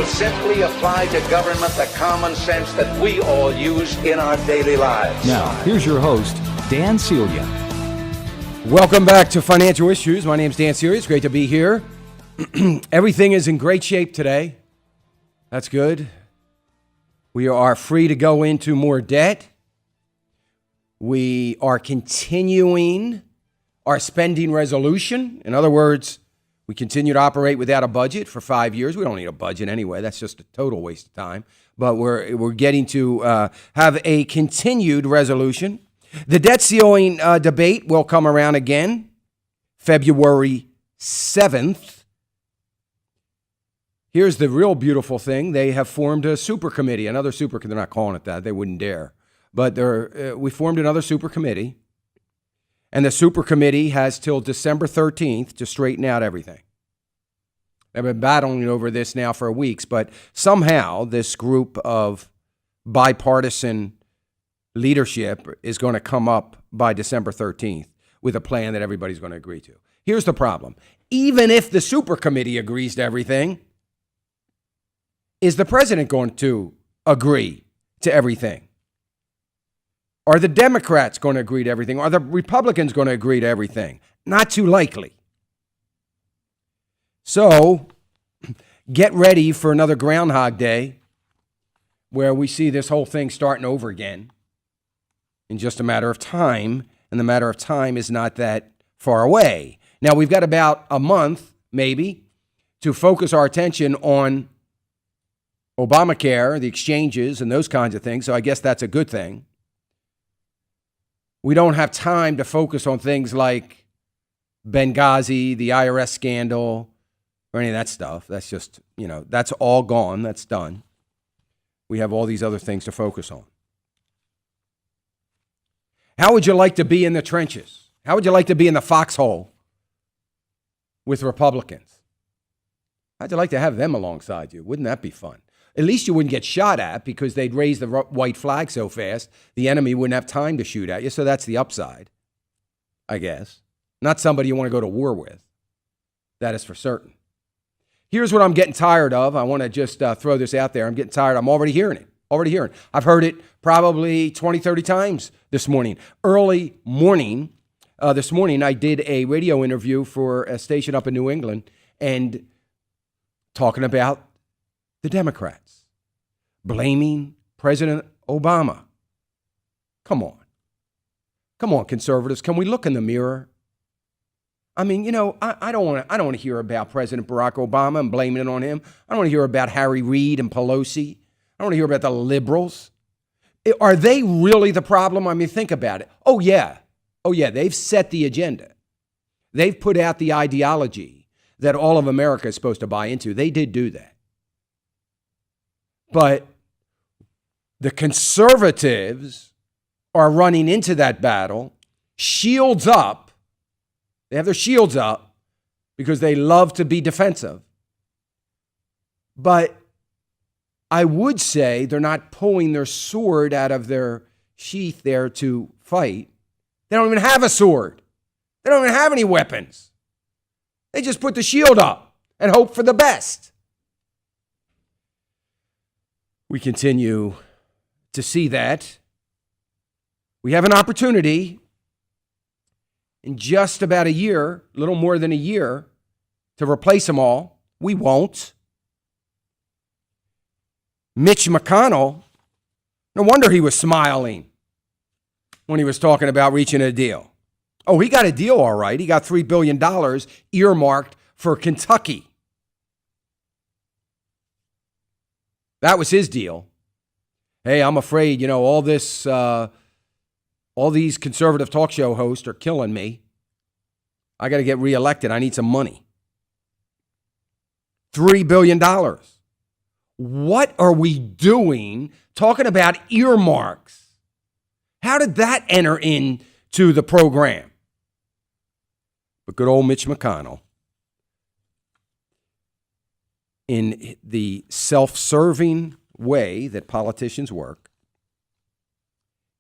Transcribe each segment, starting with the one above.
will simply apply to government the common sense that we all use in our daily lives. Now, here's your host, Dan Celia. Welcome back to Financial Issues. My name's Dan Celia. It's great to be here. Everything is in great shape today. That's good. We are free to go into more debt. We are continuing our spending resolution. In other words, we continue to operate without a budget for 5 years. We don't need a budget anyway. That's just a total waste of time. But we're getting to have a continued resolution. The debt ceiling debate will come around again February 7th. Here's the real beautiful thing. They have formed a super committee, another super, they're not calling it that. They wouldn't dare. But we formed another super committee. And the super committee has till December 13th to straighten out everything. They've been battling over this now for weeks, but somehow this group of bipartisan leadership is going to come up by December 13th with a plan that everybody's going to agree to. Here's the problem. Even if the super committee agrees to everything, is the president going to agree to everything? Are the Democrats going to agree to everything? Are the Republicans going to agree to everything? Not too likely. So get ready for another Groundhog Day where we see this whole thing starting over again in just a matter of time, and the matter of time is not that far away. Now, we've got about a month, maybe, to focus our attention on Obamacare, the exchanges, and those kinds of things, so I guess that's a good thing. We don't have time to focus on things like Benghazi, the IRS scandal, or any of that stuff. That's just, that's all gone. That's done. We have all these other things to focus on. How would you like to be in the trenches? How would you like to be in the foxhole with Republicans? How'd you like to have them alongside you? Wouldn't that be fun? At least you wouldn't get shot at because they'd raise the white flag so fast, the enemy wouldn't have time to shoot at you. So that's the upside, I guess. Not somebody you want to go to war with. That is for certain. Here's what I'm getting tired of. I want to just throw this out there. I'm getting tired. I'm already hearing it. I've heard it probably 20, 30 times this morning. Early morning, this morning, I did a radio interview for a station up in New England and talking about the Democrats, blaming President Obama. Come on, conservatives. Can we look in the mirror? I mean, I don't want to hear about President Barack Obama and blaming it on him. I don't want to hear about Harry Reid and Pelosi. I don't want to hear about the liberals. Are they really the problem? I mean, think about it. Oh, yeah. They've set the agenda. They've put out the ideology that all of America is supposed to buy into. They did do that. But the conservatives are running into that battle, shields up. They have their shields up because they love to be defensive. But I would say they're not pulling their sword out of their sheath there to fight. They don't even have a sword. They don't even have any weapons. They just put the shield up and hope for the best. We continue to see that. We have an opportunity in just about a year, a little more than a year, to replace them all. We won't. Mitch McConnell, no wonder he was smiling when he was talking about reaching a deal. Oh, he got a deal all right. He got $3 billion earmarked for Kentucky. That was his deal. Hey, I'm afraid, all these conservative talk show hosts are killing me. I got to get reelected. I need some money. $3 billion. What are we doing talking about earmarks? How did that enter into the program? But good old Mitch McConnell, in the self-serving way that politicians work,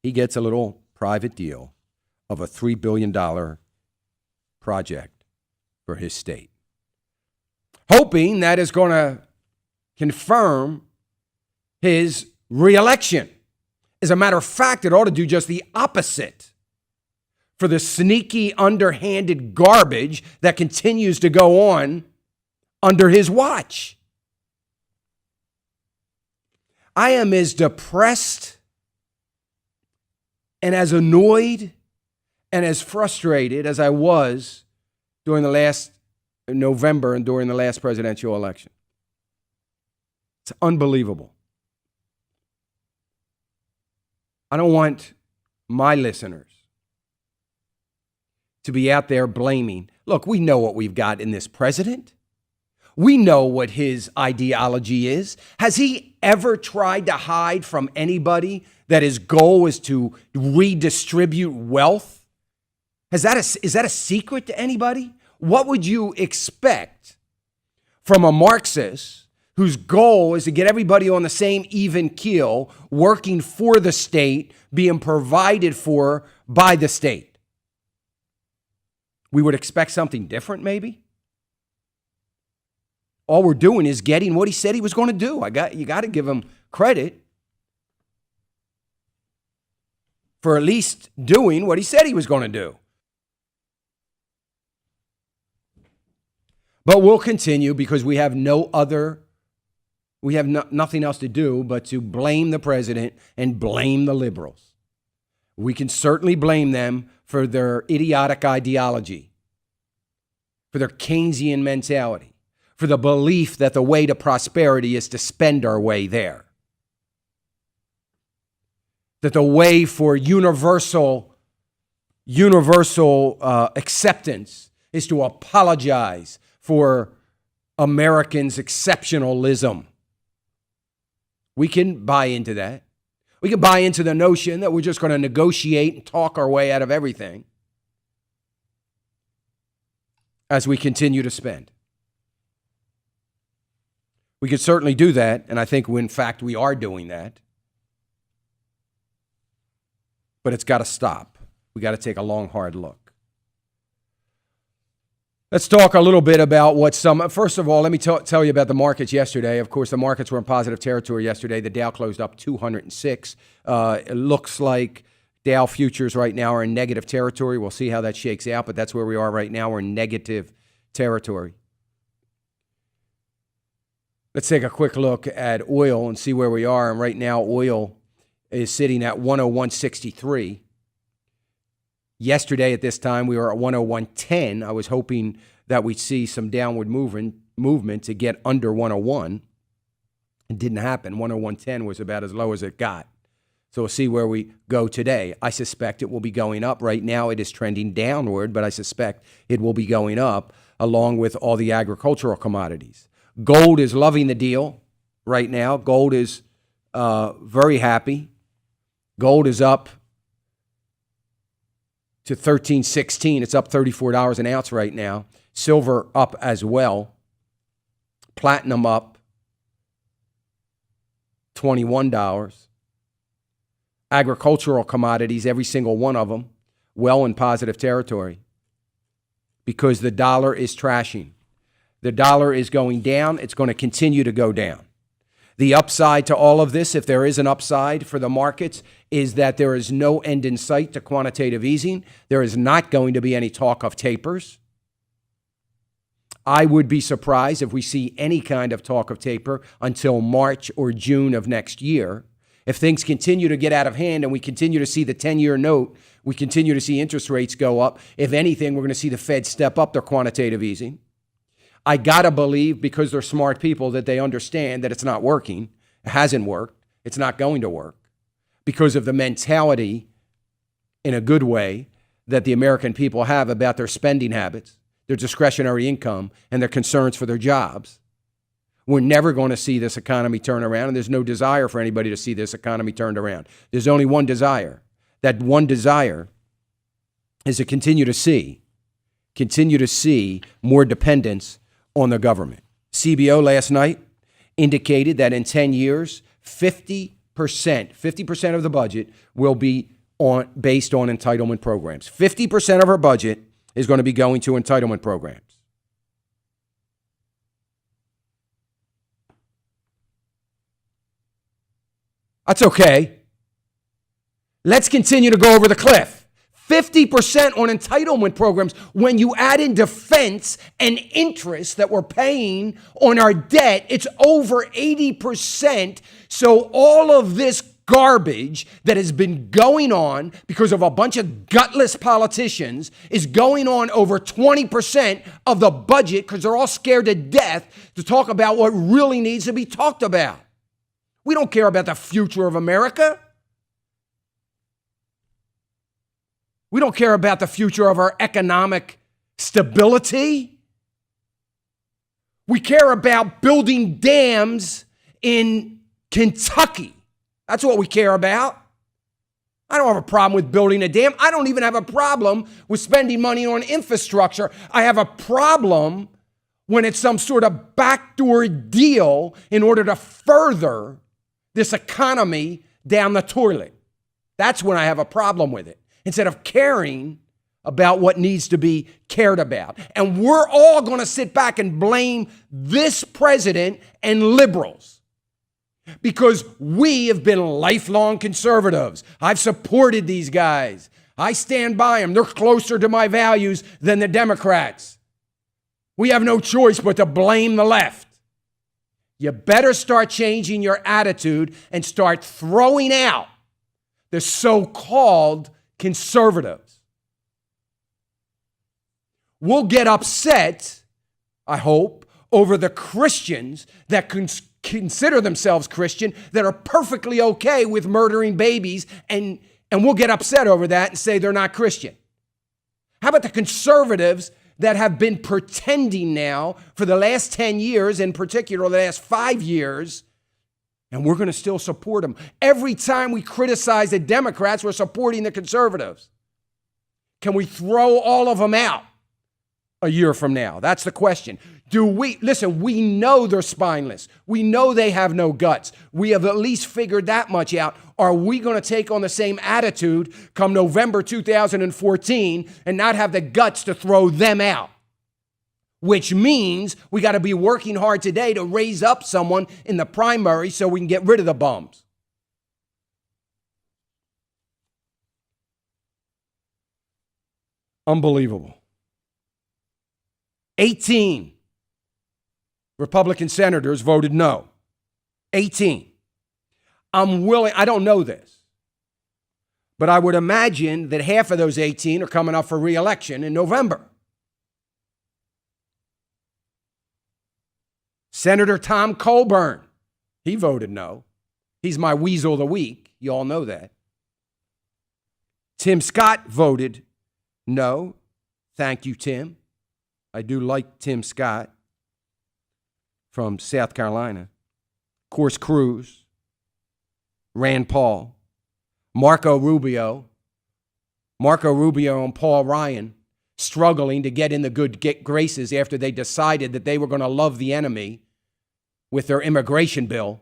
he gets a little private deal of a $3 billion project for his state, hoping that is going to confirm his reelection. As a matter of fact, it ought to do just the opposite for the sneaky, underhanded garbage that continues to go on under his watch. I am as depressed and as annoyed and as frustrated as I was during the last November and during the last presidential election. It's unbelievable. I don't want my listeners to be out there blaming. Look, we know what we've got in this president. We know what his ideology is. Has he ever tried to hide from anybody that his goal is to redistribute wealth? Is that a secret to anybody? What would you expect from a Marxist whose goal is to get everybody on the same even keel, working for the state, being provided for by the state? We would expect something different, maybe? All we're doing is getting what he said he was going to do. You got to give him credit for at least doing what he said he was going to do. But we'll continue because we have nothing else to do but to blame the president and blame the liberals. We can certainly blame them for their idiotic ideology, for their Keynesian mentality, for the belief that the way to prosperity is to spend our way there. That the way for universal acceptance is to apologize for Americans' exceptionalism. We can buy into that. We can buy into the notion that we're just going to negotiate and talk our way out of everything as we continue to spend. We could certainly do that, and I think, in fact, we are doing that. But it's got to stop. We got to take a long, hard look. Let's talk a little bit about first of all, let me tell you about the markets yesterday. Of course, the markets were in positive territory yesterday. The Dow closed up 206. It looks like Dow futures right now are in negative territory. We'll see how that shakes out, but that's where we are right now. We're in negative territory. Let's take a quick look at oil and see where we are. And right now, oil is sitting at 101.63. Yesterday at this time, we were at 101.10. I was hoping that we'd see some downward movement to get under 101. It didn't happen. 101.10 was about as low as it got. So we'll see where we go today. I suspect it will be going up. Right now it is trending downward, but I suspect it will be going up along with all the agricultural commodities. Gold is loving the deal right now. Gold is very happy. Gold is up to $13.16. It's up $34 an ounce right now. Silver up as well. Platinum up $21. Agricultural commodities, every single one of them, well in positive territory because the dollar is trashing. The dollar is going down. It's going to continue to go down. The upside to all of this, if there is an upside for the markets, is that there is no end in sight to quantitative easing. There is not going to be any talk of tapers. I would be surprised if we see any kind of talk of taper until March or June of next year. If things continue to get out of hand and we continue to see the 10-year note, we continue to see interest rates go up, if anything, we're going to see the Fed step up their quantitative easing. I got to believe, because they're smart people, that they understand that it's not working. It hasn't worked. It's not going to work because of the mentality, in a good way, that the American people have about their spending habits, their discretionary income, and their concerns for their jobs. We're never going to see this economy turn around, and there's no desire for anybody to see this economy turned around. There's only one desire. That one desire is to continue to see more dependence on the government. CBO last night indicated that in 10 years, 50% of the budget will be based on entitlement programs. 50% of our budget is going to be going to entitlement programs. That's okay. Let's continue to go over the cliff. 50% on entitlement programs. When you add in defense and interest that we're paying on our debt, it's over 80%. So all of this garbage that has been going on because of a bunch of gutless politicians is going on over 20% of the budget because they're all scared to death to talk about what really needs to be talked about. We don't care about the future of America. We don't care about the future of our economic stability. We care about building dams in Kentucky. That's what we care about. I don't have a problem with building a dam. I don't even have a problem with spending money on infrastructure. I have a problem when it's some sort of backdoor deal in order to further this economy down the toilet. That's when I have a problem with it. Instead of caring about what needs to be cared about. And we're all going to sit back and blame this president and liberals because we have been lifelong conservatives. I've supported these guys. I stand by them. They're closer to my values than the Democrats. We have no choice but to blame the left. You better start changing your attitude and start throwing out the so-called conservatives. We'll get upset, I hope, over the Christians that consider themselves Christian that are perfectly okay with murdering babies, and we'll get upset over that and say they're not Christian. How about the conservatives that have been pretending now for the last 10 years, in particular the last 5 years, and we're going to still support them. Every time we criticize the Democrats, we're supporting the conservatives. Can we throw all of them out a year from now? That's the question. Listen, we know they're spineless. We know they have no guts. We have at least figured that much out. Are we going to take on the same attitude come November 2014 and not have the guts to throw them out? Which means we got to be working hard today to raise up someone in the primary so we can get rid of the bums. Unbelievable. 18 Republican senators voted no. 18. I don't know this, but I would imagine that half of those 18 are coming up for re-election in November. Senator Tom Colburn, he voted no. He's my weasel of the week. You all know that. Tim Scott voted no. Thank you, Tim. I do like Tim Scott from South Carolina. Of course, Cruz, Rand Paul, Marco Rubio and Paul Ryan struggling to get in the good graces after they decided that they were going to love the enemy with their immigration bill,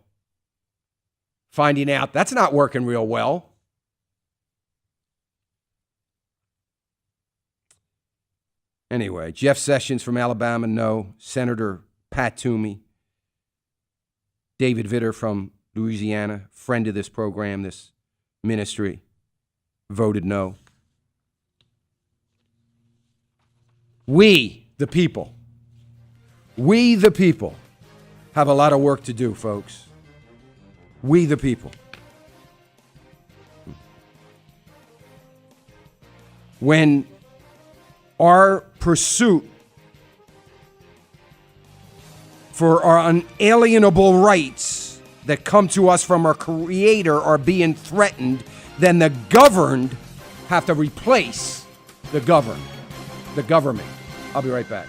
finding out that's not working real well. Anyway, Jeff Sessions from Alabama, no. Senator Pat Toomey. David Vitter from Louisiana, friend of this program, this ministry, voted no. We, the people, have a lot of work to do, folks. We, the people. When our pursuit for our unalienable rights that come to us from our Creator are being threatened, then the governed have to replace the government. I'll be right back.